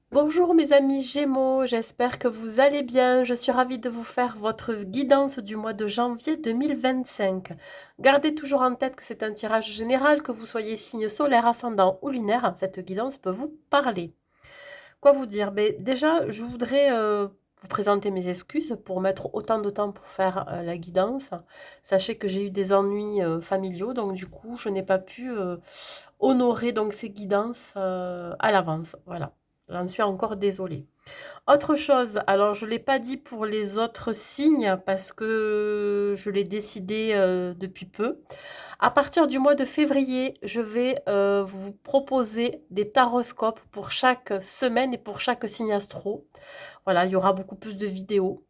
Bonjour mes amis Gémeaux, j'espère que vous allez bien. Je suis ravie de vous faire votre guidance du mois de janvier 2025. Gardez toujours en tête que c'est un tirage général, que vous soyez signe solaire, ascendant ou lunaire, cette guidance peut vous parler. Quoi vous dire? Déjà, je voudrais vous présenter mes excuses pour mettre autant de temps pour faire la guidance. Sachez que j'ai eu des ennuis familiaux, donc du coup, je n'ai pas pu honorer donc ces guidances à l'avance. Voilà, j'en suis encore désolée. Autre chose, alors je ne l'ai pas dit pour les autres signes parce que je l'ai décidé depuis peu. À partir du mois de février, je vais vous proposer des taroscopes pour chaque semaine et pour chaque signe astro. Voilà, il y aura beaucoup plus de vidéos,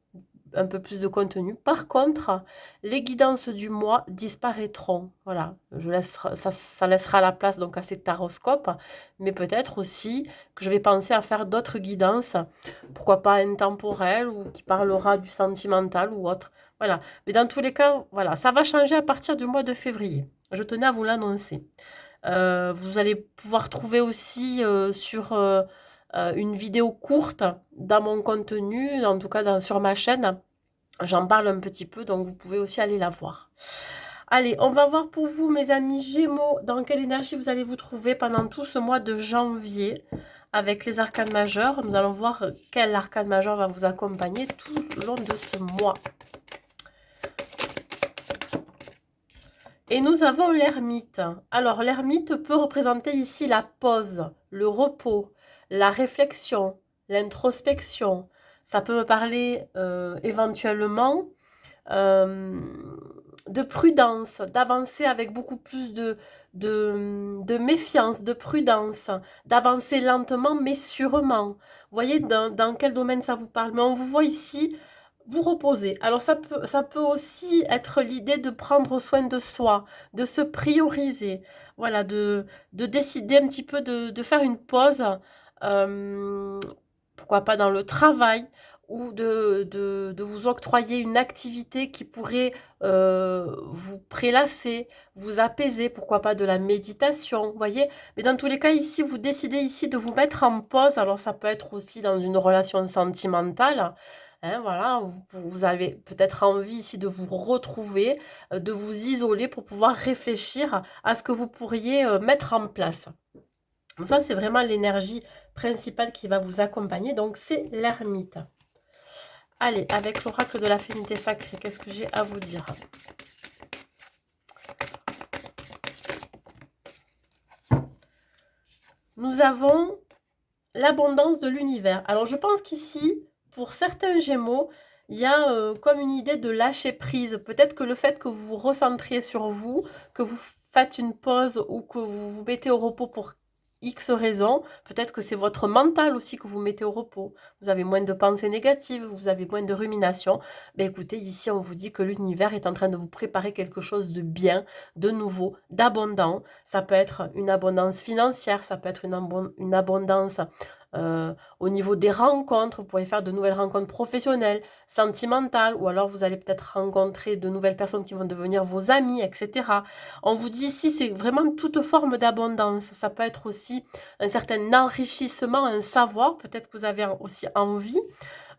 un peu plus de contenu. Par contre, les guidances du mois disparaîtront. Voilà, ça laissera la place donc à ces taroscopes, mais peut-être aussi que je vais penser à faire d'autres guidances, pourquoi pas intemporelles ou qui parlera du sentimental ou autre. Voilà, mais dans tous les cas, voilà, ça va changer à partir du mois de février. Je tenais à vous l'annoncer. Vous allez pouvoir trouver aussi sur une vidéo courte dans mon contenu, en tout cas sur ma chaîne. J'en parle un petit peu, donc vous pouvez aussi aller la voir. Allez, on va voir pour vous, mes amis Gémeaux, dans quelle énergie vous allez vous trouver pendant tout ce mois de janvier avec les arcanes majeurs. Nous allons voir quel arcane majeur va vous accompagner tout le long de ce mois. Et nous avons l'ermite. Alors, l'ermite peut représenter ici la pause, le repos, la réflexion, l'introspection. Ça peut me parler éventuellement euh, de prudence, d'avancer avec beaucoup plus de méfiance, de prudence, d'avancer lentement mais sûrement. Vous voyez dans quel domaine ça vous parle. Mais on vous voit ici vous reposer. Alors ça peut aussi être l'idée de prendre soin de soi, de se prioriser, voilà, de décider un petit peu de faire une pause, euh, pourquoi pas dans le travail, ou de vous octroyer une activité qui pourrait vous prélasser, vous apaiser, pourquoi pas de la méditation, vous voyez. Mais dans tous les cas, ici, vous décidez ici de vous mettre en pause. Alors ça peut être aussi dans une relation sentimentale. Hein, voilà, vous avez peut-être envie ici de vous retrouver, de vous isoler pour pouvoir réfléchir à ce que vous pourriez mettre en place. Ça, c'est vraiment l'énergie principale qui va vous accompagner. Donc, c'est l'ermite. Allez, avec l'oracle de la féminité sacrée, qu'est-ce que j'ai à vous dire? Nous avons l'abondance de l'univers. Alors, je pense qu'ici, pour certains Gémeaux, il y a comme une idée de lâcher prise. Peut-être que le fait que vous vous recentriez sur vous, que vous faites une pause ou que vous vous mettez au repos pour X raisons, peut-être que c'est votre mental aussi que vous mettez au repos. Vous avez moins de pensées négatives, vous avez moins de ruminations. Ben écoutez, ici on vous dit que l'univers est en train de vous préparer quelque chose de bien, de nouveau, d'abondant. Ça peut être une abondance financière, ça peut être une abondance au niveau des rencontres. Vous pourrez faire de nouvelles rencontres professionnelles, sentimentales, ou alors vous allez peut-être rencontrer de nouvelles personnes qui vont devenir vos amis, etc. On vous dit ici, c'est vraiment toute forme d'abondance. Ça peut être aussi un certain enrichissement, un savoir. Peut-être que vous avez aussi envie,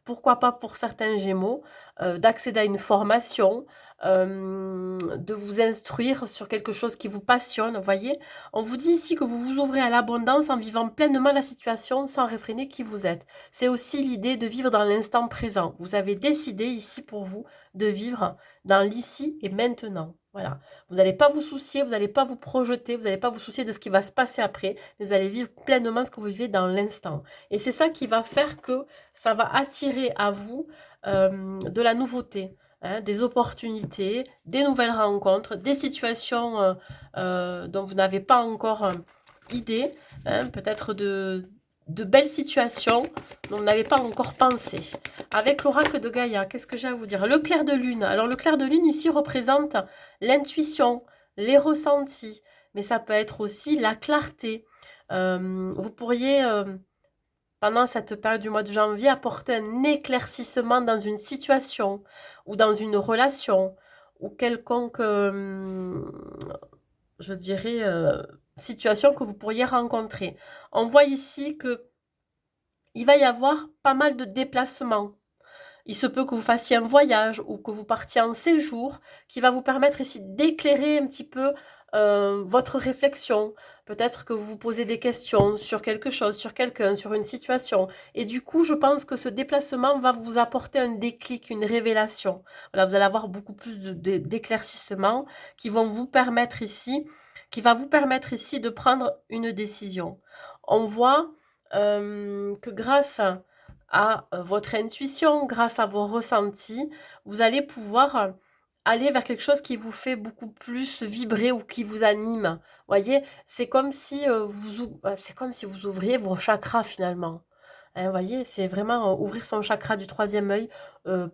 pourquoi pas pour certains Gémeaux, d'accéder à une formation, de vous instruire sur quelque chose qui vous passionne, vous voyez. On vous dit ici que vous vous ouvrez à l'abondance en vivant pleinement la situation sans réfréner qui vous êtes. C'est aussi l'idée de vivre dans l'instant présent. Vous avez décidé ici pour vous de vivre dans l'ici et maintenant. Voilà. Vous n'allez pas vous soucier, vous n'allez pas vous projeter, vous n'allez pas vous soucier de ce qui va se passer après, mais vous allez vivre pleinement ce que vous vivez dans l'instant. Et c'est ça qui va faire que ça va attirer à vous de la nouveauté, hein, des opportunités, des nouvelles rencontres, des situations dont vous n'avez pas encore idée, hein, peut-être de belles situations dont vous n'avez pas encore pensé. Avec l'oracle de Gaïa, qu'est-ce que j'ai à vous dire? Le clair de lune. Alors le clair de lune ici représente l'intuition, les ressentis, mais ça peut être aussi la clarté. Vous pourriez pendant cette période du mois de janvier, apporter un éclaircissement dans une situation ou dans une relation ou quelconque, je dirais, situation que vous pourriez rencontrer. On voit ici que il va y avoir pas mal de déplacements. Il se peut que vous fassiez un voyage ou que vous partiez en séjour qui va vous permettre ici d'éclairer un petit peu votre réflexion. Peut-être que vous vous posez des questions sur quelque chose, sur quelqu'un, sur une situation. Et du coup, je pense que ce déplacement va vous apporter un déclic, une révélation. Voilà, vous allez avoir beaucoup plus d'éclaircissements qui vont vous permettre ici, qui va vous permettre ici de prendre une décision. On voit que grâce à votre intuition, grâce à vos ressentis, vous allez pouvoir aller vers quelque chose qui vous fait beaucoup plus vibrer ou qui vous anime. Voyez, c'est comme si c'est comme si vous ouvriez vos chakras finalement. Hein, voyez, c'est vraiment ouvrir son chakra du troisième œil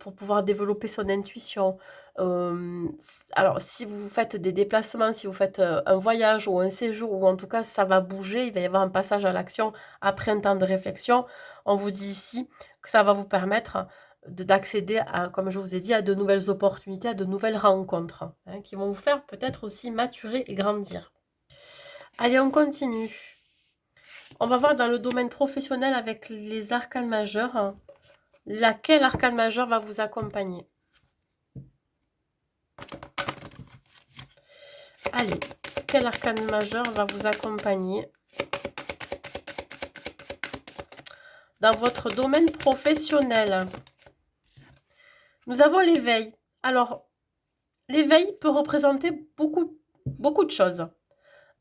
pour pouvoir développer son intuition. Alors, si vous faites des déplacements, si vous faites un voyage ou un séjour, ou en tout cas ça va bouger, il va y avoir un passage à l'action après un temps de réflexion, on vous dit ici que ça va vous permettre d'accéder à, comme je vous ai dit, à de nouvelles opportunités, à de nouvelles rencontres, hein, qui vont vous faire peut-être aussi maturer et grandir. Allez, on continue. On va voir dans le domaine professionnel avec les arcanes majeurs, hein, laquelle arcane majeur va vous accompagner. Allez, quel arcane majeur va vous accompagner dans votre domaine professionnel? Nous avons l'éveil. Alors, l'éveil peut représenter beaucoup de choses.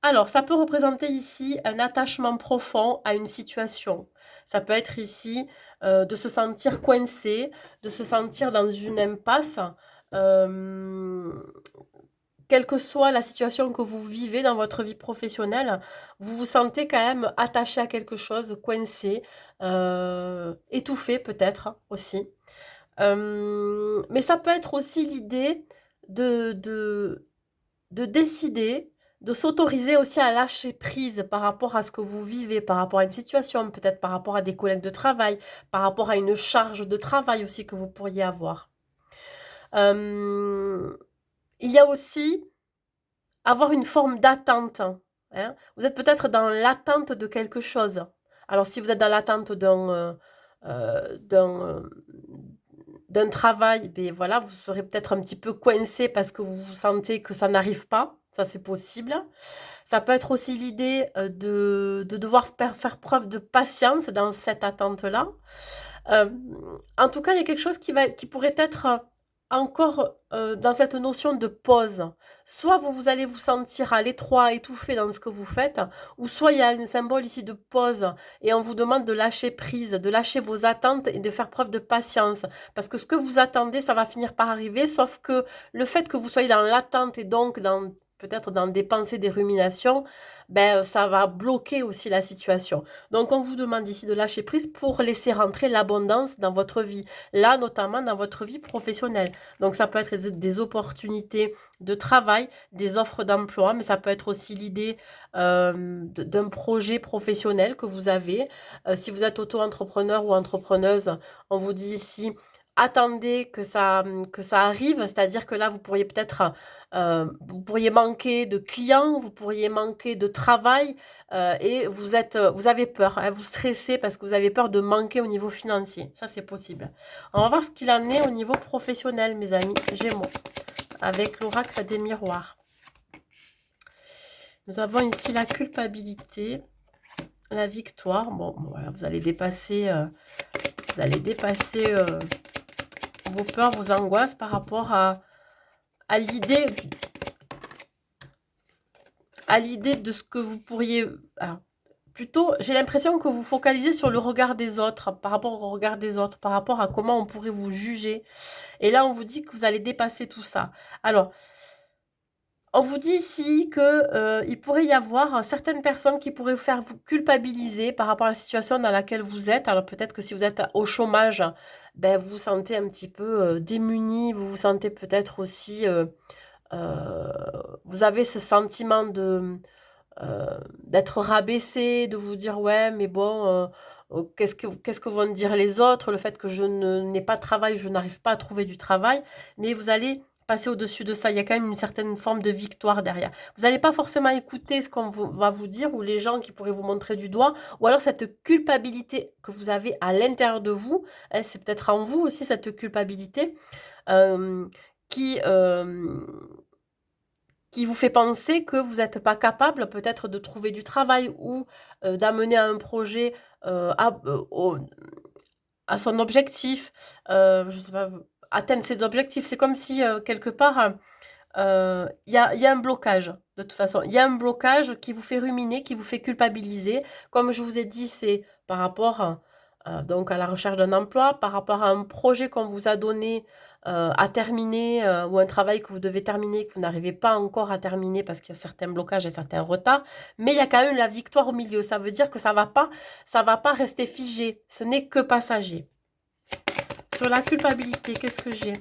Alors, ça peut représenter ici un attachement profond à une situation. Ça peut être ici de se sentir coincé, de se sentir dans une impasse. Quelle que soit la situation que vous vivez dans votre vie professionnelle, vous vous sentez quand même attaché à quelque chose, coincé, étouffé peut-être aussi. Mais ça peut être aussi l'idée de décider, de s'autoriser aussi à lâcher prise par rapport à ce que vous vivez, par rapport à une situation, peut-être par rapport à des collègues de travail, par rapport à une charge de travail aussi que vous pourriez avoir. Il y a aussi avoir une forme d'attente. Hein. Vous êtes peut-être dans l'attente de quelque chose. Alors si vous êtes dans l'attente d'un travail, ben voilà, vous serez peut-être un petit peu coincé parce que vous sentez que ça n'arrive pas. Ça, c'est possible. Ça peut être aussi l'idée de devoir faire preuve de patience dans cette attente-là. En tout cas, il y a quelque chose qui pourrait être encore dans cette notion de pause. Soit vous allez vous sentir à l'étroit, étouffé dans ce que vous faites, ou soit il y a un symbole ici de pause et on vous demande de lâcher prise, de lâcher vos attentes et de faire preuve de patience. Parce que ce que vous attendez, ça va finir par arriver, sauf que le fait que vous soyez dans l'attente et donc peut-être dans des pensées, des ruminations, ben, ça va bloquer aussi la situation. Donc, on vous demande ici de lâcher prise pour laisser rentrer l'abondance dans votre vie. Là, notamment dans votre vie professionnelle. Donc, ça peut être des opportunités de travail, des offres d'emploi, mais ça peut être aussi l'idée d'un projet professionnel que vous avez. Si vous êtes auto-entrepreneur ou entrepreneuse, on vous dit ici attendez que ça arrive, c'est-à-dire que là, vous pourriez peut-être, vous pourriez manquer de clients, vous pourriez manquer de travail et vous avez peur, hein, vous stressez parce que vous avez peur de manquer au niveau financier. Ça, c'est possible. On va voir ce qu'il en est au niveau professionnel, mes amis Gémeaux, avec l'oracle des miroirs. Nous avons ici la culpabilité, la victoire. Bon, voilà, vous allez dépasser vos peurs, vos angoisses par rapport à l'idée de ce que vous pourriez... plutôt, j'ai l'impression que vous focalisez sur le regard des autres, par rapport au regard des autres, par rapport à comment on pourrait vous juger. Et là, on vous dit que vous allez dépasser tout ça. Alors, on vous dit ici que il pourrait y avoir certaines personnes qui pourraient vous culpabiliser par rapport à la situation dans laquelle vous êtes. Alors peut-être que si vous êtes au chômage, ben, vous vous sentez un petit peu démuni, vous vous sentez peut-être aussi... vous avez ce sentiment d'être rabaissé, de vous dire ouais mais bon qu'est-ce que vont dire les autres, le fait que je n'ai pas de travail, je n'arrive pas à trouver du travail, mais vous allez passer au-dessus de ça. Il y a quand même une certaine forme de victoire derrière. Vous n'allez pas forcément écouter ce qu'on va vous dire ou les gens qui pourraient vous montrer du doigt, ou alors cette culpabilité que vous avez à l'intérieur de vous, hein, c'est peut-être en vous aussi cette culpabilité euh, qui, euh, qui vous fait penser que vous n'êtes pas capable peut-être de trouver du travail ou d'amener un projet à son objectif, je sais pas, atteindre ses objectifs. C'est comme si quelque part il y a un blocage, de toute façon. Il y a un blocage qui vous fait ruminer, qui vous fait culpabiliser. Comme je vous ai dit, c'est par rapport donc à la recherche d'un emploi, par rapport à un projet qu'on vous a donné à terminer ou un travail que vous devez terminer, que vous n'arrivez pas encore à terminer parce qu'il y a certains blocages et certains retards. Mais il y a quand même la victoire au milieu. Ça veut dire que ça va pas rester figé. Ce n'est que passager. Sur la culpabilité, qu'est-ce que j'ai?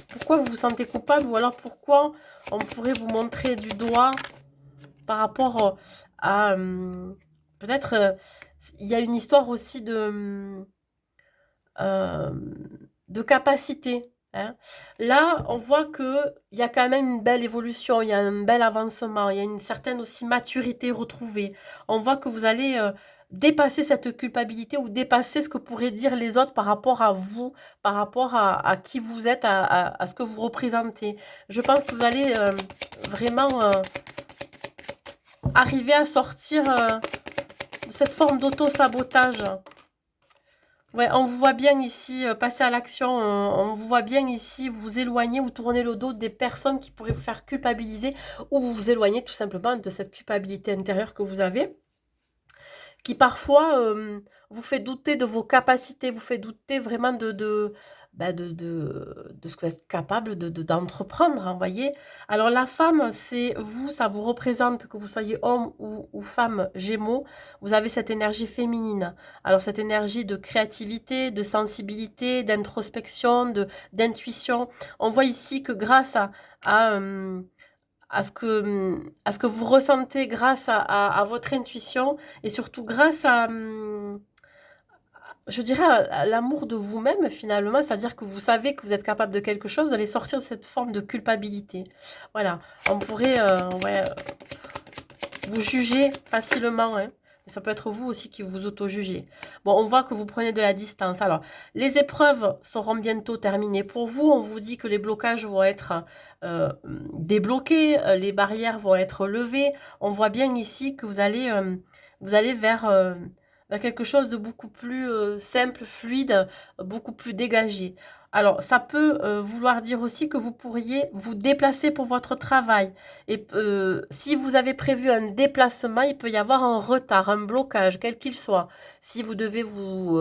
Pourquoi vous vous sentez coupable ou alors pourquoi on pourrait vous montrer du doigt par rapport à... peut-être, il y a une histoire aussi euh, de capacité. Hein. Là, on voit qu'il y a quand même une belle évolution, il y a un bel avancement, il y a une certaine aussi maturité retrouvée. On voit que vous allez dépasser cette culpabilité ou dépasser ce que pourraient dire les autres par rapport à vous, par rapport à qui vous êtes, à ce que vous représentez. Je pense que vous allez vraiment arriver à sortir de cette forme d'auto-sabotage. Ouais, on vous voit bien ici passer à l'action, on vous voit bien ici vous éloigner ou tourner le dos des personnes qui pourraient vous faire culpabiliser ou vous vous éloigner tout simplement de cette culpabilité intérieure que vous avez, qui parfois vous fait douter de vos capacités, vous fait douter vraiment de ce que vous êtes capable d'entreprendre, vous voyez. Alors la femme, c'est vous, ça vous représente, que vous soyez homme ou femme Gémeaux, vous avez cette énergie féminine. Alors cette énergie de créativité, de sensibilité, d'introspection, d'intuition. On voit ici que grâce à ce que vous ressentez, grâce à votre intuition et surtout grâce je dirais, à l'amour de vous-même finalement, c'est-à-dire que vous savez que vous êtes capable de quelque chose, vous allez sortir de cette forme de culpabilité. Voilà, on pourrait ouais, vous juger facilement, hein. Ça peut être vous aussi qui vous auto-jugez. Bon, on voit que vous prenez de la distance. Alors, les épreuves seront bientôt terminées pour vous. On vous dit que les blocages vont être débloqués, les barrières vont être levées. On voit bien ici que vous allez vers quelque chose de beaucoup plus simple, fluide, beaucoup plus dégagé. Alors, ça peut vouloir dire aussi que vous pourriez vous déplacer pour votre travail. Et si vous avez prévu un déplacement, il peut y avoir un retard, un blocage, quel qu'il soit. Si vous devez vous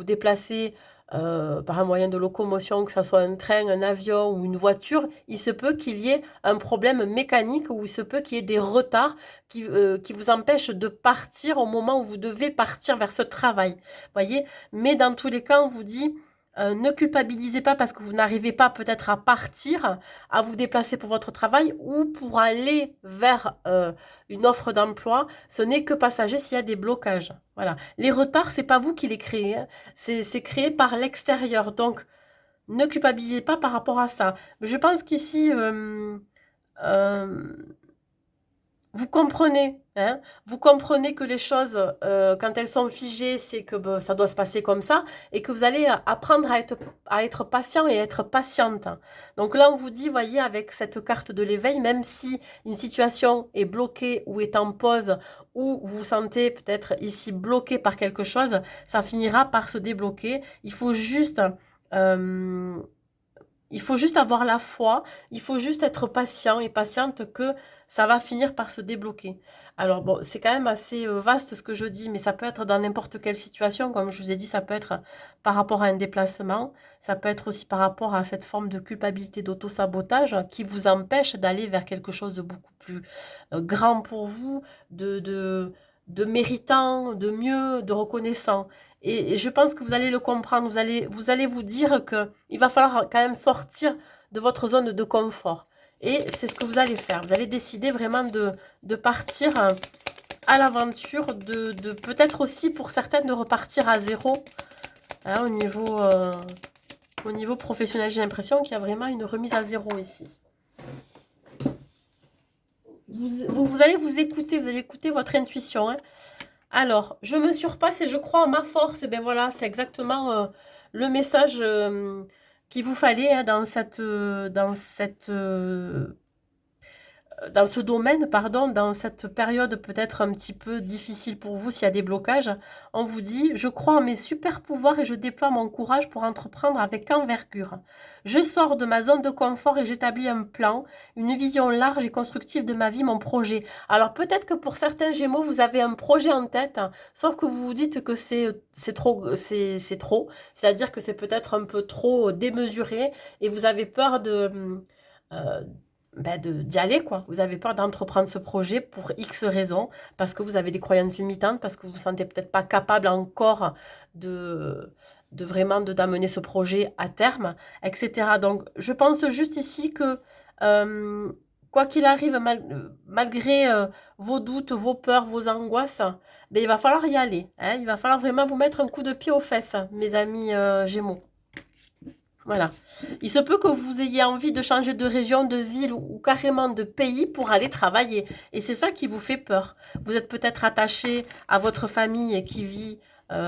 déplacer par un moyen de locomotion, que ce soit un train, un avion ou une voiture, il se peut qu'il y ait un problème mécanique ou il se peut qu'il y ait des retards qui vous empêchent de partir au moment où vous devez partir vers ce travail. Voyez. Mais dans tous les cas, on vous dit... ne culpabilisez pas parce que vous n'arrivez pas peut-être à partir, à vous déplacer pour votre travail ou pour aller vers une offre d'emploi. Ce n'est que passager s'il y a des blocages. Voilà. Les retards, c'est pas vous qui les créez, hein. C'est créé par l'extérieur. Donc, ne culpabilisez pas par rapport à ça. Mais je pense qu'ici, euh, vous comprenez, hein, vous comprenez que les choses, quand elles sont figées, c'est que ça doit se passer comme ça, et que vous allez apprendre à être patient et être patiente. Donc là, on vous dit, voyez, avec cette carte de l'éveil, même si une situation est bloquée ou est en pause, ou vous vous sentez peut-être ici bloqué par quelque chose, ça finira par se débloquer. Euh, il faut juste avoir la foi, il faut juste être patient et patiente que ça va finir par se débloquer. Alors bon, c'est quand même assez vaste ce que je dis, mais ça peut être dans n'importe quelle situation. Comme je vous ai dit, ça peut être par rapport à un déplacement, ça peut être aussi par rapport à cette forme de culpabilité, d'auto-sabotage qui vous empêche d'aller vers quelque chose de beaucoup plus grand pour vous, de méritant, de mieux, de reconnaissant. Et je pense que vous allez le comprendre, vous allez vous dire qu'il va falloir quand même sortir de votre zone de confort. Et c'est ce que vous allez faire. Vous allez décider vraiment de partir à l'aventure, de peut-être aussi pour certaines de repartir à zéro, hein, au niveau Au niveau professionnel, j'ai l'impression qu'il y a vraiment une remise à zéro ici. Vous allez vous écouter, vous allez écouter votre intuition. Hein. Alors, je me surpasse et je crois en ma force. Et bien voilà, c'est exactement le message qu'il vous fallait hein, dans ce domaine, pardon, dans cette période peut-être un petit peu difficile pour vous, s'il y a des blocages. On vous dit, je crois en mes super pouvoirs et je déploie mon courage pour entreprendre avec envergure. Je sors de ma zone de confort et j'établis un plan, une vision large et constructive de ma vie, mon projet. Alors peut-être que pour certains Gémeaux, vous avez un projet en tête, hein, sauf que vous vous dites que c'est trop, c'est-à-dire que c'est peut-être un peu trop démesuré et vous avez peur euh, d'y aller, quoi. Vous avez peur d'entreprendre ce projet pour X raisons, parce que vous avez des croyances limitantes, parce que vous vous sentez peut-être pas capable encore de vraiment d'amener ce projet à terme, etc. Donc, je pense juste ici que euh, quoi qu'il arrive, malgré vos doutes, vos peurs, vos angoisses, ben, il va falloir y aller. Hein. Il va falloir vraiment vous mettre un coup de pied aux fesses, mes amis Gémeaux. Voilà. Il se peut que vous ayez envie de changer de région, de ville ou carrément de pays pour aller travailler. Et c'est ça qui vous fait peur. Vous êtes peut-être attaché à votre famille qui vit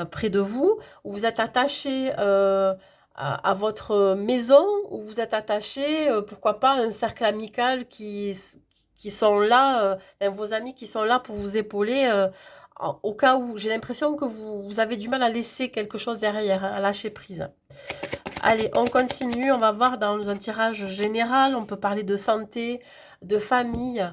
près de vous, ou vous êtes attaché à votre maison, ou vous êtes attaché, pourquoi pas, à un cercle amical qui sont là, enfin, vos amis qui sont là pour vous épauler au cas où. J'ai l'impression que vous avez du mal à laisser quelque chose derrière, hein, à lâcher prise. Allez, on continue. On va voir dans un tirage général. On peut parler de santé, de famille.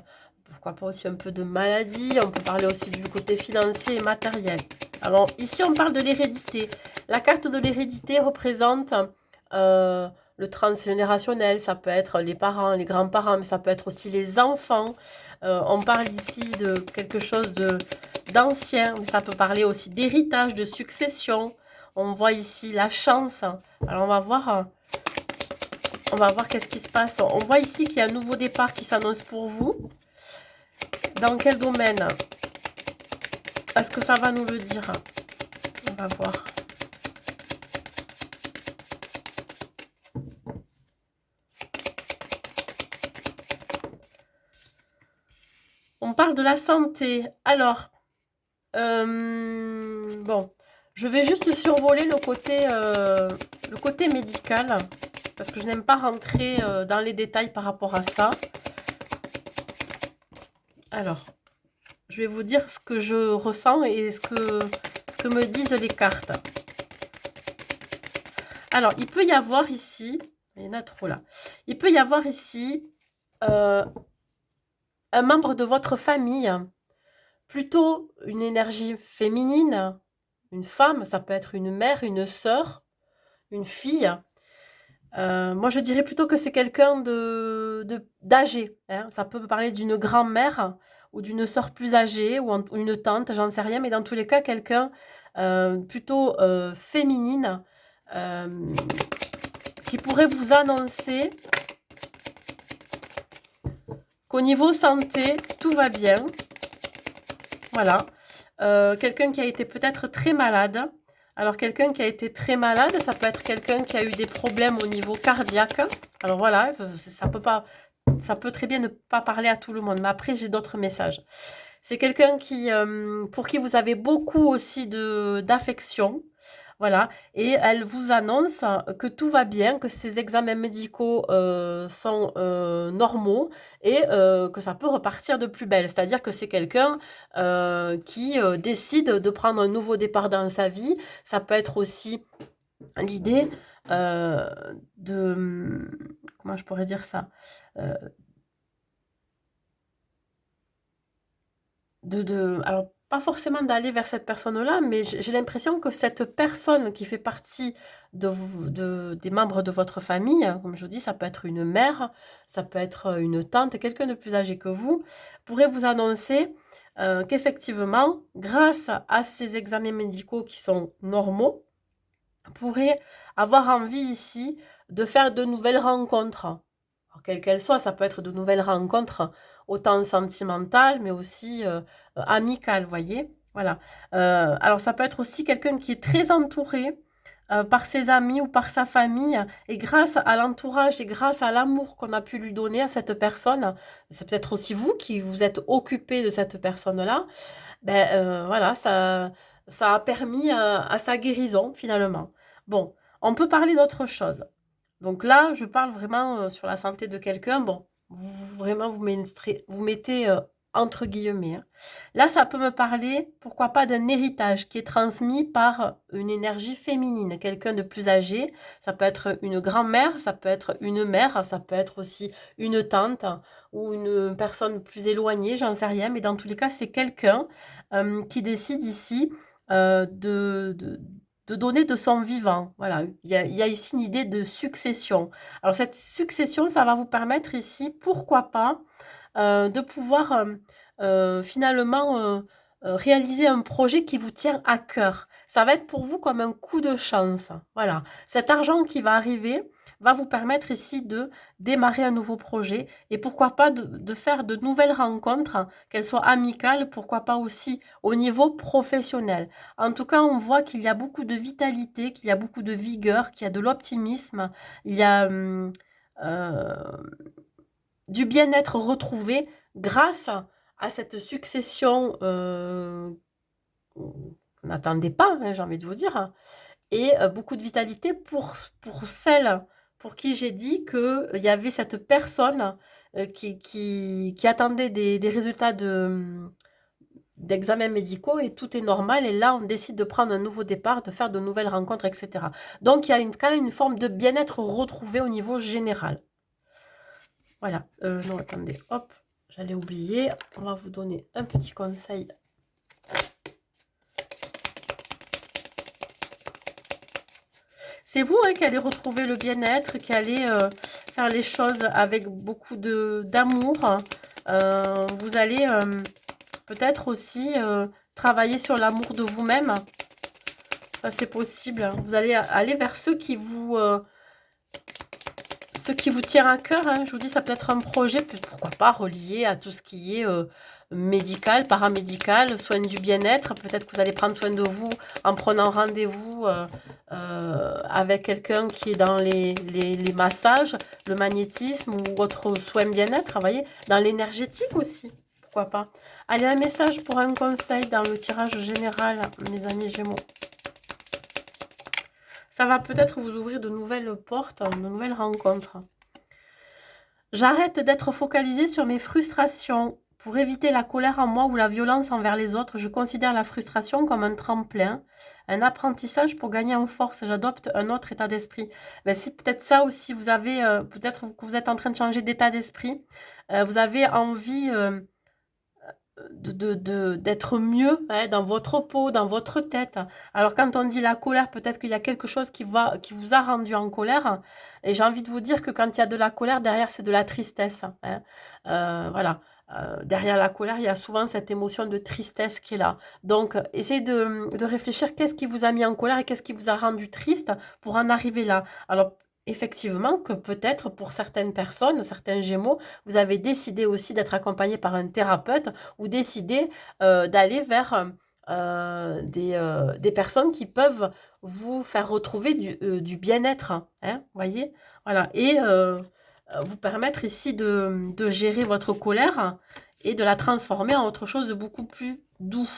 Pourquoi pas aussi un peu de maladie. On peut parler aussi du côté financier et matériel. Alors, ici, on parle de l'hérédité. La carte de l'hérédité représente le transgénérationnel. Ça peut être les parents, les grands-parents, mais ça peut être aussi les enfants. On parle ici de quelque chose d'ancien. Ça peut parler aussi d'héritage, de succession. On voit ici la chance. Alors, on va voir qu'est-ce qui se passe. On voit ici qu'il y a un nouveau départ qui s'annonce pour vous. Dans quel domaine? Est-ce que ça va nous le dire? On va voir. On parle de la santé. Alors, bon, je vais juste survoler le côté médical, parce que je n'aime pas rentrer dans les détails par rapport à ça. Alors, je vais vous dire ce que je ressens et ce que me disent les cartes. Alors, il peut y avoir ici, il y en a trop là, il peut y avoir ici un membre de votre famille, plutôt une énergie féminine, une femme, ça peut être une mère, une sœur, une fille. Moi, je dirais plutôt que c'est quelqu'un d'âgé. Hein. Ça peut parler d'une grand-mère ou d'une sœur plus âgée ou une tante, j'en sais rien. Mais dans tous les cas, quelqu'un plutôt féminine qui pourrait vous annoncer qu'au niveau santé, tout va bien. Voilà. Quelqu'un qui a été peut-être très malade. Alors, quelqu'un qui a été très malade, ça peut être quelqu'un qui a eu des problèmes au niveau cardiaque. Alors voilà, ça peut très bien ne pas parler à tout le monde. Mais après, j'ai d'autres messages. C'est quelqu'un pour qui vous avez beaucoup aussi d'affection. Voilà, et elle vous annonce que tout va bien, que ces examens médicaux sont normaux et que ça peut repartir de plus belle. C'est-à-dire que c'est quelqu'un qui décide de prendre un nouveau départ dans sa vie. Ça peut être aussi l'idée de... Comment je pourrais dire ça euh, alors, pas forcément d'aller vers cette personne-là, mais j'ai l'impression que cette personne qui fait partie des membres de votre famille, hein, comme je vous dis, ça peut être une mère, ça peut être une tante, quelqu'un de plus âgé que vous, pourrait vous annoncer qu'effectivement, grâce à ces examens médicaux qui sont normaux, pourrait avoir envie ici de faire de nouvelles rencontres. Alors, quelles qu'elles soient, ça peut être de nouvelles rencontres, autant sentimentales, mais aussi amicales, vous voyez. Voilà. Alors, ça peut être aussi quelqu'un qui est très entouré par ses amis ou par sa famille, et grâce à l'entourage et grâce à l'amour qu'on a pu lui donner à cette personne, c'est peut-être aussi vous qui vous êtes occupé de cette personne-là, ben voilà, ça a permis à sa guérison finalement. Bon, on peut parler d'autre chose. Donc là, je parle vraiment sur la santé de quelqu'un. Bon, vraiment, vous mettez entre guillemets, hein. Là, ça peut me parler, pourquoi pas, d'un héritage qui est transmis par une énergie féminine, quelqu'un de plus âgé. Ça peut être une grand-mère, ça peut être une mère, ça peut être aussi une tante ou une personne plus éloignée, j'en sais rien. Mais dans tous les cas, c'est quelqu'un qui décide ici de donner de son vivant. Voilà, il y a ici une idée de succession. Alors cette succession, ça va vous permettre ici, pourquoi pas, de pouvoir finalement réaliser un projet qui vous tient à cœur. Ça va être pour vous comme un coup de chance. Voilà, cet argent qui va arriver va vous permettre ici de démarrer un nouveau projet et pourquoi pas de faire de nouvelles rencontres, qu'elles soient amicales, pourquoi pas aussi au niveau professionnel. En tout cas, on voit qu'il y a beaucoup de vitalité, qu'il y a beaucoup de vigueur, qu'il y a de l'optimisme, il y a du bien-être retrouvé grâce à cette succession qu'on n'attendait pas, hein, j'ai envie de vous dire, et beaucoup de vitalité pour celles pour qui j'ai dit qu'il y avait cette personne qui attendait des résultats d'examens médicaux et tout est normal. Et là, on décide de prendre un nouveau départ, de faire de nouvelles rencontres, etc. Donc, il y a quand même une forme de bien-être retrouvé au niveau général. Voilà. Non, attendez, hop, j'allais oublier. On va vous donner un petit conseil. C'est vous hein, qui allez retrouver le bien-être, qui allez faire les choses avec beaucoup d'amour. Vous allez peut-être aussi travailler sur l'amour de vous-même. Ça, c'est possible. Vous allez aller vers ceux qui vous tiennent à cœur. Hein. Je vous dis, ça peut être un projet, pourquoi pas, relié à tout ce qui est médical, paramédical, soins du bien-être. Peut-être que vous allez prendre soin de vous en prenant rendez-vous avec quelqu'un qui est dans les massages, le magnétisme ou autre soin bien-être. Vous voyez, dans l'énergétique aussi. Pourquoi pas. Allez, un message pour un conseil dans le tirage général, mes amis Gémeaux. Ça va peut-être vous ouvrir de nouvelles portes, de nouvelles rencontres. J'arrête d'être focalisée sur mes frustrations. Pour éviter la colère en moi ou la violence envers les autres, je considère la frustration comme un tremplin, un apprentissage pour gagner en force. J'adopte un autre état d'esprit. Ben, c'est peut-être ça aussi. Vous avez, peut-être que vous êtes en train de changer d'état d'esprit. Vous avez envie d'être mieux hein, dans votre peau, dans votre tête. Alors quand on dit la colère, peut-être qu'il y a quelque chose qui vous a rendu en colère. Et j'ai envie de vous dire que quand il y a de la colère, derrière c'est de la tristesse. Hein. Voilà. Derrière la colère, il y a souvent cette émotion de tristesse qui est là. Donc, essayez de réfléchir qu'est-ce qui vous a mis en colère et qu'est-ce qui vous a rendu triste pour en arriver là. Alors, effectivement, que peut-être pour certaines personnes, certains Gémeaux, vous avez décidé aussi d'être accompagné par un thérapeute ou décidé d'aller vers des personnes qui peuvent vous faire retrouver du bien-être. Hein, voyez, voilà. Et vous permettre ici de gérer votre colère et de la transformer en autre chose de beaucoup plus doux.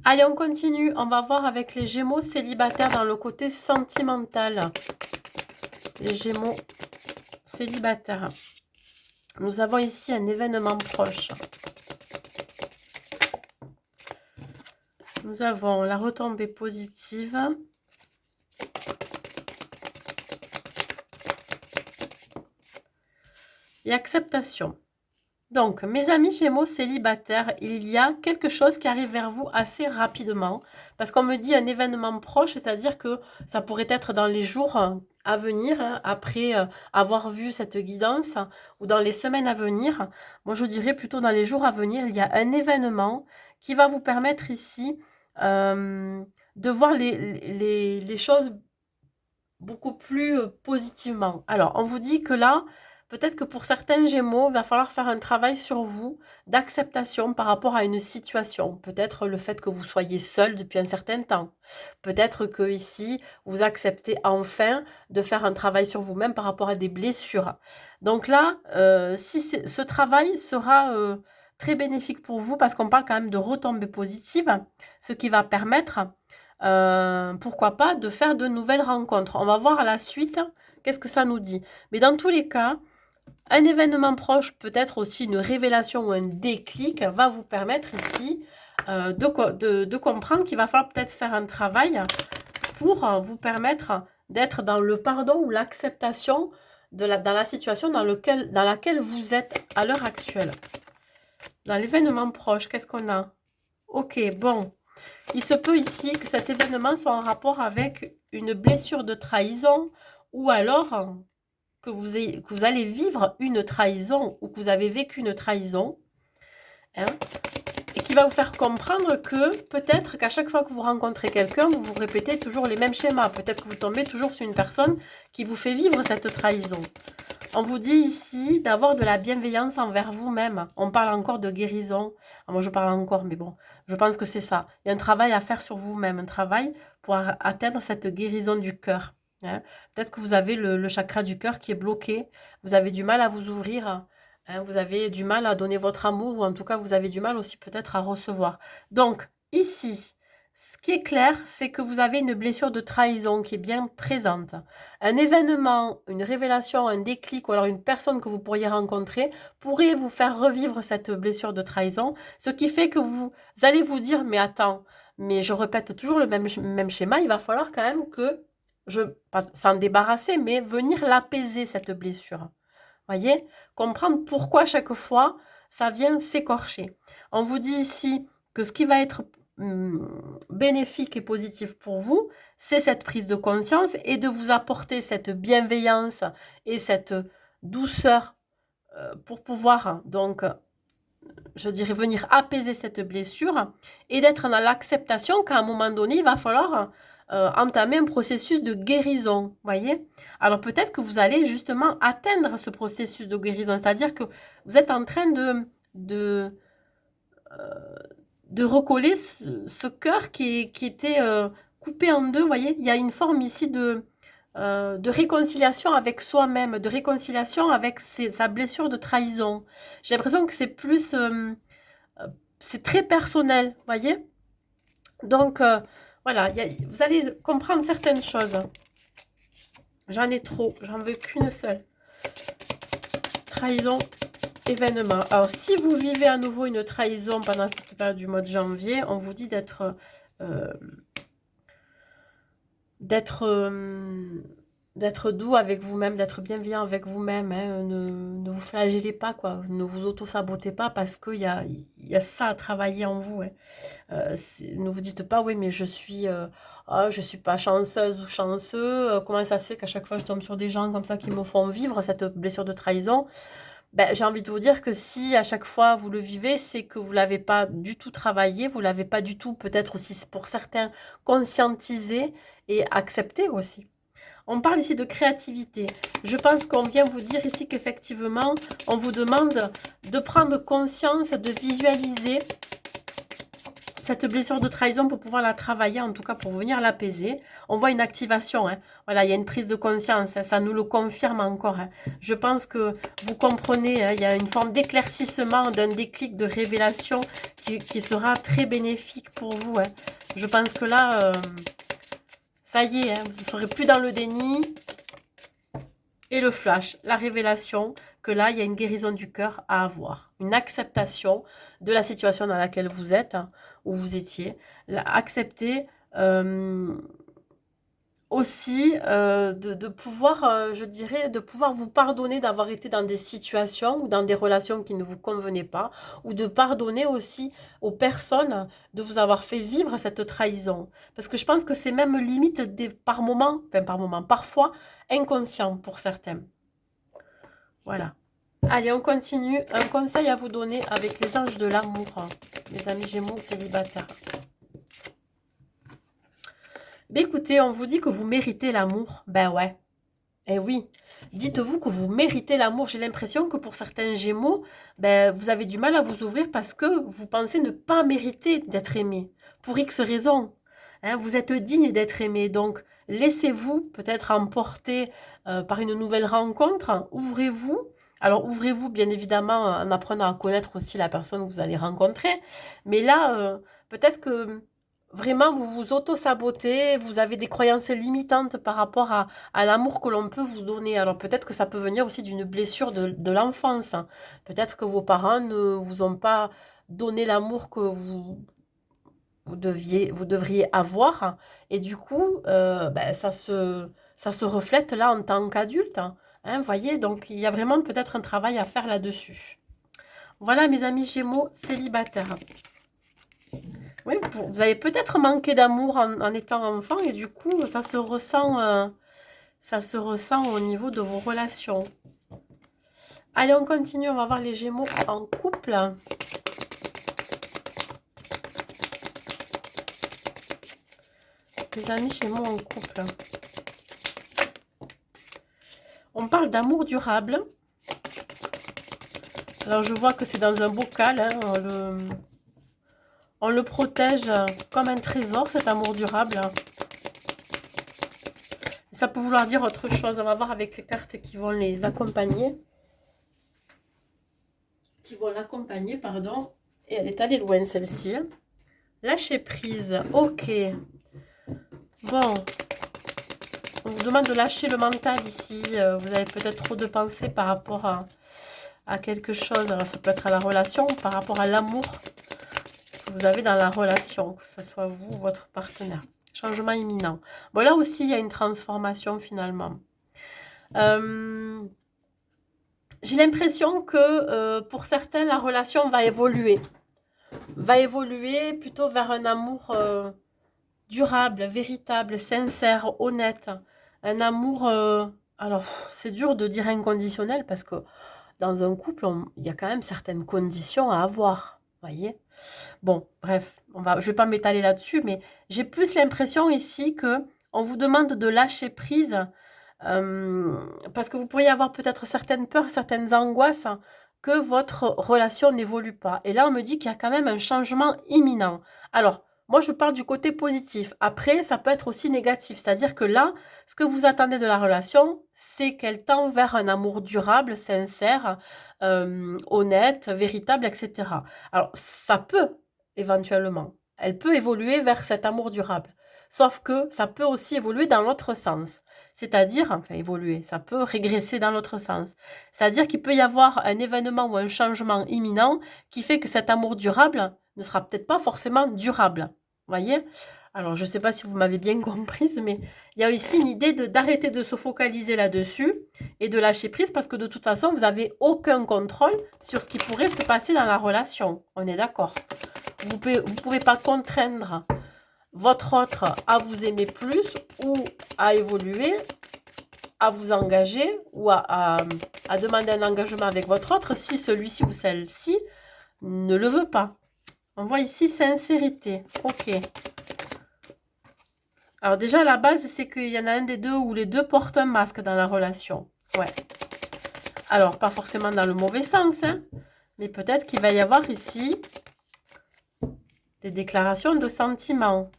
Allez, on continue. On va voir avec les Gémeaux célibataires dans le côté sentimental. Les Gémeaux célibataires. Nous avons ici un événement proche. Nous avons la retombée positive. Et acceptation. Donc, mes amis Gémeaux célibataires, il y a quelque chose qui arrive vers vous assez rapidement. Parce qu'on me dit un événement proche, c'est-à-dire que ça pourrait être dans les jours à venir, hein, après avoir vu cette guidance, ou dans les semaines à venir. Moi, je dirais plutôt dans les jours à venir, il y a un événement qui va vous permettre ici de voir les choses beaucoup plus positivement. Alors, on vous dit que là, peut-être que pour certains Gémeaux, il va falloir faire un travail sur vous d'acceptation par rapport à une situation. Peut-être le fait que vous soyez seul depuis un certain temps. Peut-être que ici, vous acceptez enfin de faire un travail sur vous-même par rapport à des blessures. Donc là, si ce travail sera très bénéfique pour vous parce qu'on parle quand même de retombées positives, ce qui va permettre, pourquoi pas, de faire de nouvelles rencontres. On va voir à la suite qu'est-ce que ça nous dit. Mais dans tous les cas, un événement proche, peut-être aussi une révélation ou un déclic, va vous permettre ici de comprendre qu'il va falloir peut-être faire un travail pour vous permettre d'être dans le pardon ou l'acceptation dans la situation dans laquelle vous êtes à l'heure actuelle. Dans l'événement proche, qu'est-ce qu'on a? Ok, bon. Il se peut ici que cet événement soit en rapport avec une blessure de trahison ou alors que vous allez vivre une trahison ou que vous avez vécu une trahison. Hein, et qui va vous faire comprendre que peut-être qu'à chaque fois que vous rencontrez quelqu'un, vous vous répétez toujours les mêmes schémas. Peut-être que vous tombez toujours sur une personne qui vous fait vivre cette trahison. On vous dit ici d'avoir de la bienveillance envers vous-même. On parle encore de guérison. Ah, moi, je parle encore, mais bon, je pense que c'est ça. Il y a un travail à faire sur vous-même, un travail pour atteindre cette guérison du cœur. Hein. Peut-être que vous avez le chakra du cœur qui est bloqué. Vous avez du mal à vous ouvrir. Hein, vous avez du mal à donner votre amour ou en tout cas, vous avez du mal aussi peut-être à recevoir. Donc, ici, ce qui est clair, c'est que vous avez une blessure de trahison qui est bien présente. Un événement, une révélation, un déclic ou alors une personne que vous pourriez rencontrer pourrait vous faire revivre cette blessure de trahison, ce qui fait que vous allez vous dire, mais attends, mais je répète toujours le même schéma, il va falloir quand même que pas s'en débarrasser, mais venir l'apaiser, cette blessure. Voyez, comprendre pourquoi chaque fois ça vient s'écorcher. On vous dit ici que ce qui va être bénéfique et positif pour vous, c'est cette prise de conscience et de vous apporter cette bienveillance et cette douceur pour pouvoir donc, je dirais, venir apaiser cette blessure et d'être dans l'acceptation qu'à un moment donné, il va falloir entamer un processus de guérison, voyez. Alors peut-être que vous allez justement atteindre ce processus de guérison, c'est-à-dire que vous êtes en train de recoller ce cœur qui était coupé en deux, voyez. Il y a une forme ici de réconciliation avec soi-même, de réconciliation avec sa blessure de trahison. J'ai l'impression que c'est plus... c'est très personnel, voyez. Donc, voilà, vous allez comprendre certaines choses. J'en ai trop, j'en veux qu'une seule. Trahison, événement. Alors, si vous vivez à nouveau une trahison pendant cette période du mois de janvier, on vous dit d'être doux avec vous-même, d'être bienveillant avec vous-même. Hein. Ne vous flagellez pas, quoi. Ne vous auto-sabotez pas parce qu'il y a ça à travailler en vous. Hein. Ne vous dites pas, oui, mais je suis pas chanceuse ou chanceux. Comment ça se fait qu'à chaque fois je tombe sur des gens comme ça qui me font vivre cette blessure de trahison? Ben, j'ai envie de vous dire que si à chaque fois vous le vivez, c'est que vous ne l'avez pas du tout travaillé, vous ne l'avez pas du tout, peut-être aussi pour certains, conscientisé et accepté aussi. On parle ici de créativité. Je pense qu'on vient vous dire ici qu'effectivement, on vous demande de prendre conscience, de visualiser cette blessure de trahison pour pouvoir la travailler, en tout cas pour venir l'apaiser. On voit une activation, hein. Voilà, il y a une prise de conscience, hein, ça nous le confirme encore. Hein. Je pense que vous comprenez, hein, il y a une forme d'éclaircissement, d'un déclic, de révélation qui sera très bénéfique pour vous. Hein. Je pense que là, ça y est, hein, vous ne serez plus dans le déni. Et le flash, la révélation que là, il y a une guérison du cœur à avoir. Une acceptation de la situation dans laquelle vous êtes, hein, où vous étiez. Accepter aussi de pouvoir, je dirais, de pouvoir vous pardonner d'avoir été dans des situations ou dans des relations qui ne vous convenaient pas, ou de pardonner aussi aux personnes de vous avoir fait vivre cette trahison. Parce que je pense que c'est même limite par moment, parfois inconscient pour certains. Voilà. Allez, on continue. Un conseil à vous donner avec les anges de l'amour, hein, mes amis Gémeaux célibataires. Ben écoutez, on vous dit que vous méritez l'amour. Ben ouais. Eh oui, dites-vous que vous méritez l'amour. J'ai l'impression que pour certains Gémeaux, ben, vous avez du mal à vous ouvrir parce que vous pensez ne pas mériter d'être aimé, pour X raisons. Hein, vous êtes digne d'être aimé, donc laissez-vous peut-être emporter par une nouvelle rencontre. Ouvrez-vous. Alors ouvrez-vous bien évidemment en apprenant à connaître aussi la personne que vous allez rencontrer. Mais là, peut-être que vraiment vous vous auto-sabotez, vous avez des croyances limitantes par rapport à l'amour que l'on peut vous donner. Alors peut-être que ça peut venir aussi d'une blessure de l'enfance. Peut-être que vos parents ne vous ont pas donné l'amour que vous devriez avoir. Et du coup, ben, ça se reflète là en tant qu'adulte. Hein, voyez, donc il y a vraiment peut-être un travail à faire là-dessus. Voilà mes amis Gémeaux célibataires. Oui, vous avez peut-être manqué d'amour en étant enfant et du coup, ça se ressent au niveau de vos relations. Allez, on continue, on va voir les Gémeaux en couple. Les amis Gémeaux en couple. On parle d'amour durable. Alors, je vois que c'est dans un bocal. Hein, on le protège comme un trésor, cet amour durable. Ça peut vouloir dire autre chose. On va voir avec les cartes qui vont les accompagner. Qui vont l'accompagner, pardon. Et elle est allée loin, celle-ci. Lâcher prise. Ok. Bon. On vous demande de lâcher le mental ici. Vous avez peut-être trop de pensées par rapport à quelque chose. Alors, ça peut être à la relation, par rapport à l'amour que vous avez dans la relation, que ce soit vous ou votre partenaire. Changement imminent. Bon, là aussi, il y a une transformation finalement. J'ai l'impression que pour certains, la relation va évoluer. Va évoluer plutôt vers un amour durable, véritable, sincère, honnête. Un amour... alors, c'est dur de dire inconditionnel parce que dans un couple, il y a quand même certaines conditions à avoir. Voyez? Bon, bref, je ne vais pas m'étaler là-dessus, mais j'ai plus l'impression ici que on vous demande de lâcher prise parce que vous pourriez avoir peut-être certaines peurs, certaines angoisses que votre relation n'évolue pas. Et là, on me dit qu'il y a quand même un changement imminent. Alors, moi, je parle du côté positif. Après, ça peut être aussi négatif. C'est-à-dire que là, ce que vous attendez de la relation, c'est qu'elle tend vers un amour durable, sincère, honnête, véritable, etc. Alors, ça peut, éventuellement. Elle peut évoluer vers cet amour durable. Sauf que ça peut aussi évoluer dans l'autre sens. C'est-à-dire, enfin évoluer, ça peut régresser dans l'autre sens. C'est-à-dire qu'il peut y avoir un événement ou un changement imminent qui fait que cet amour durable ne sera peut-être pas forcément durable. Voyez? Alors, je ne sais pas si vous m'avez bien comprise, mais il y a aussi une idée d'arrêter de se focaliser là-dessus et de lâcher prise parce que de toute façon, vous n'avez aucun contrôle sur ce qui pourrait se passer dans la relation. On est d'accord? Vous ne pouvez pas contraindre votre autre à vous aimer plus ou à évoluer, à vous engager ou à demander un engagement avec votre autre si celui-ci ou celle-ci ne le veut pas. On voit ici sincérité. Ok. Alors déjà, la base, c'est qu'il y en a un des deux ou les deux portent un masque dans la relation. Ouais. Alors, pas forcément dans le mauvais sens, hein, mais peut-être qu'il va y avoir ici des déclarations de sentiments.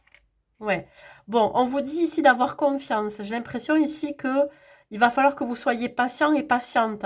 Ouais. Bon, on vous dit ici d'avoir confiance. J'ai l'impression ici que il va falloir que vous soyez patient et patiente.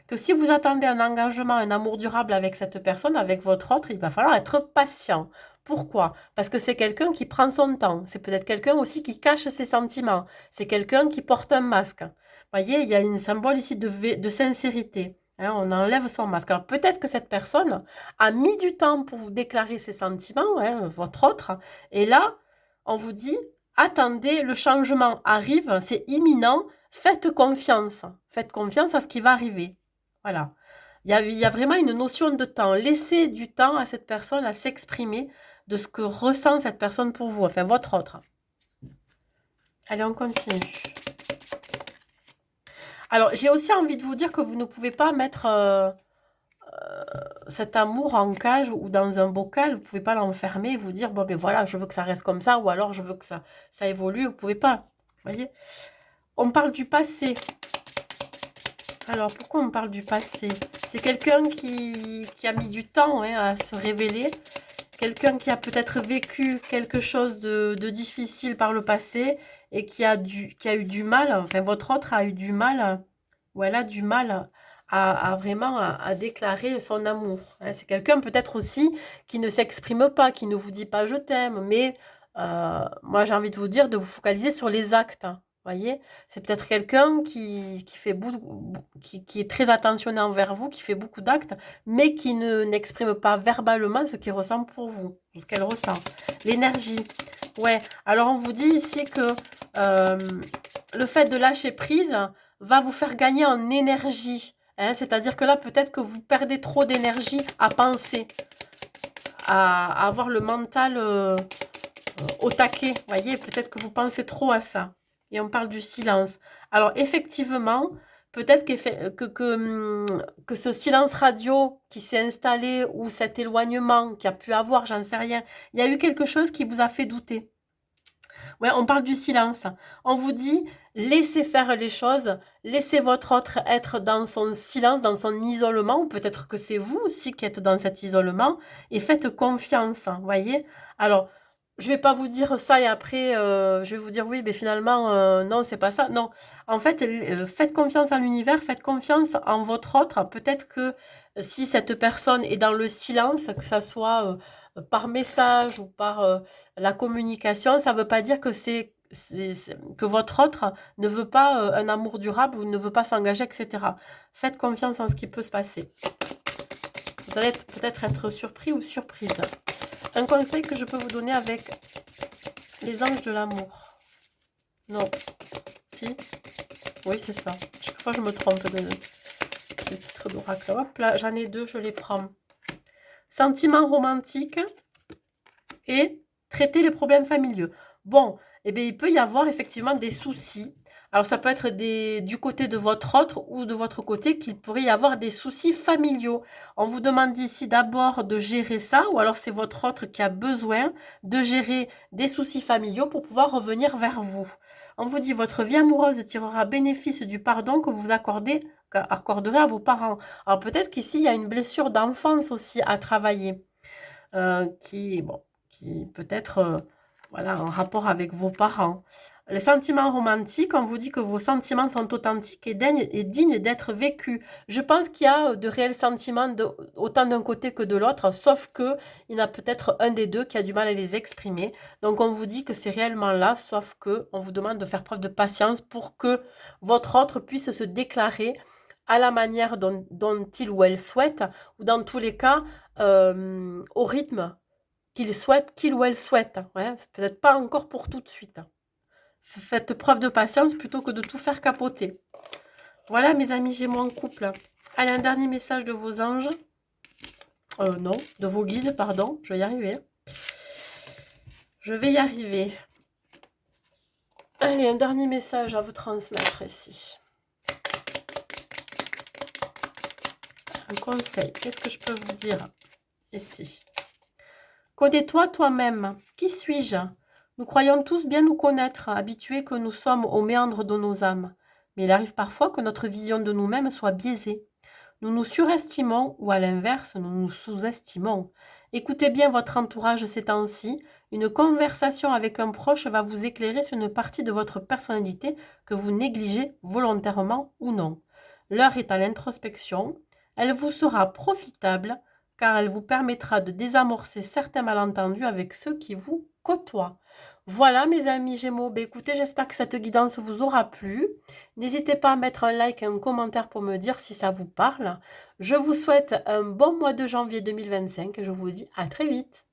Que si vous attendez un engagement, un amour durable avec cette personne, avec votre autre, il va falloir être patient. Pourquoi? Parce que c'est quelqu'un qui prend son temps. C'est peut-être quelqu'un aussi qui cache ses sentiments. C'est quelqu'un qui porte un masque. Voyez, il y a un symbole ici de sincérité. Hein, on enlève son masque. Alors peut-être que cette personne a mis du temps pour vous déclarer ses sentiments, hein, votre autre. Et là, on vous dit, attendez, le changement arrive, c'est imminent, faites confiance. Faites confiance à ce qui va arriver. Voilà. Il y a vraiment une notion de temps. Laissez du temps à cette personne à s'exprimer de ce que ressent cette personne pour vous, enfin votre autre. Allez, on continue. Alors, j'ai aussi envie de vous dire que vous ne pouvez pas mettre cet amour en cage ou dans un bocal. Vous ne pouvez pas l'enfermer et vous dire, bon, ben voilà, je veux que ça reste comme ça ou alors je veux que ça évolue. Vous ne pouvez pas. Vous voyez? On parle du passé. Alors, pourquoi on parle du passé? C'est quelqu'un qui a mis du temps à se révéler. Quelqu'un qui a peut-être vécu quelque chose de difficile par le passé et qui a eu du mal, enfin votre autre a eu du mal, ou elle a du mal à vraiment à déclarer son amour. Hein. C'est quelqu'un peut-être aussi qui ne s'exprime pas, qui ne vous dit pas je t'aime, mais moi j'ai envie de vous dire de vous focaliser sur les actes. Hein. Voyez, c'est peut-être quelqu'un qui fait qui est très attentionné envers vous, qui fait beaucoup d'actes, mais qui n'exprime pas verbalement ce qu'il ressent pour vous, ce qu'elle ressent. L'énergie. Ouais, alors on vous dit ici que euh, le fait de lâcher prise va vous faire gagner en énergie. Hein, c'est-à-dire que là, peut-être que vous perdez trop d'énergie à penser, à avoir le mental au taquet. Voyez, peut-être que vous pensez trop à ça. Et on parle du silence. Alors, effectivement, peut-être que ce silence radio qui s'est installé ou cet éloignement qu'il y a pu avoir, j'en sais rien, il y a eu quelque chose qui vous a fait douter. Ouais, on parle du silence. On vous dit, laissez faire les choses, laissez votre autre être dans son silence, dans son isolement, ou peut-être que c'est vous aussi qui êtes dans cet isolement, et faites confiance, voyez. Alors, je vais pas vous dire ça et après, je vais vous dire oui, mais finalement, non, c'est pas ça. Non, en fait, faites confiance en l'univers, faites confiance en votre autre. Peut-être que si cette personne est dans le silence, que ça soit par message ou par la communication, ça ne veut pas dire que que votre autre ne veut pas un amour durable ou ne veut pas s'engager, etc. Faites confiance en ce qui peut se passer. Vous allez peut-être être surpris ou surprise. Un conseil que je peux vous donner avec les anges de l'amour. Non. Si? Oui, c'est ça. Chaque fois, je me trompe de titre d'oracle. Hop là, j'en ai deux, je les prends. Sentiments romantiques et traiter les problèmes familiaux. Bon, eh bien, il peut y avoir effectivement des soucis. Alors, ça peut être du côté de votre autre ou de votre côté qu'il pourrait y avoir des soucis familiaux. On vous demande ici d'abord de gérer ça, ou alors c'est votre autre qui a besoin de gérer des soucis familiaux pour pouvoir revenir vers vous. On vous dit votre vie amoureuse tirera bénéfice du pardon que vous accorderez à vos parents. Alors peut-être qu'ici, il y a une blessure d'enfance aussi à travailler, qui peut être voilà, en rapport avec vos parents. Les sentiments romantiques, on vous dit que vos sentiments sont authentiques et dignes d'être vécus. Je pense qu'il y a de réels sentiments autant d'un côté que de l'autre, sauf qu'il y en a peut-être un des deux qui a du mal à les exprimer. Donc on vous dit que c'est réellement là, sauf qu'on vous demande de faire preuve de patience pour que votre autre puisse se déclarer à la manière dont il ou elle souhaite, ou dans tous les cas, au rythme qu'il ou elle souhaite. Ouais, c'est peut-être pas encore pour tout de suite. Faites preuve de patience plutôt que de tout faire capoter. Voilà mes amis Gémeaux en couple. Allez, un dernier message de vos anges. Non, de vos guides, pardon. Je vais y arriver. Je vais y arriver. Allez, un dernier message à vous transmettre ici. Un conseil. Qu'est-ce que je peux vous dire ici? Connais-toi toi-même. Qui suis-je? Nous croyons tous bien nous connaître, habitués que nous sommes aux méandres de nos âmes. Mais il arrive parfois que notre vision de nous-mêmes soit biaisée. Nous nous surestimons ou à l'inverse, nous nous sous-estimons. Écoutez bien votre entourage ces temps-ci. Une conversation avec un proche va vous éclairer sur une partie de votre personnalité que vous négligez volontairement ou non. L'heure est à l'introspection. Elle vous sera profitable car elle vous permettra de désamorcer certains malentendus avec ceux qui vous côtoient. Voilà mes amis Gémeaux, écoutez, j'espère que cette guidance vous aura plu. N'hésitez pas à mettre un like et un commentaire pour me dire si ça vous parle. Je vous souhaite un bon mois de janvier 2025 et je vous dis à très vite.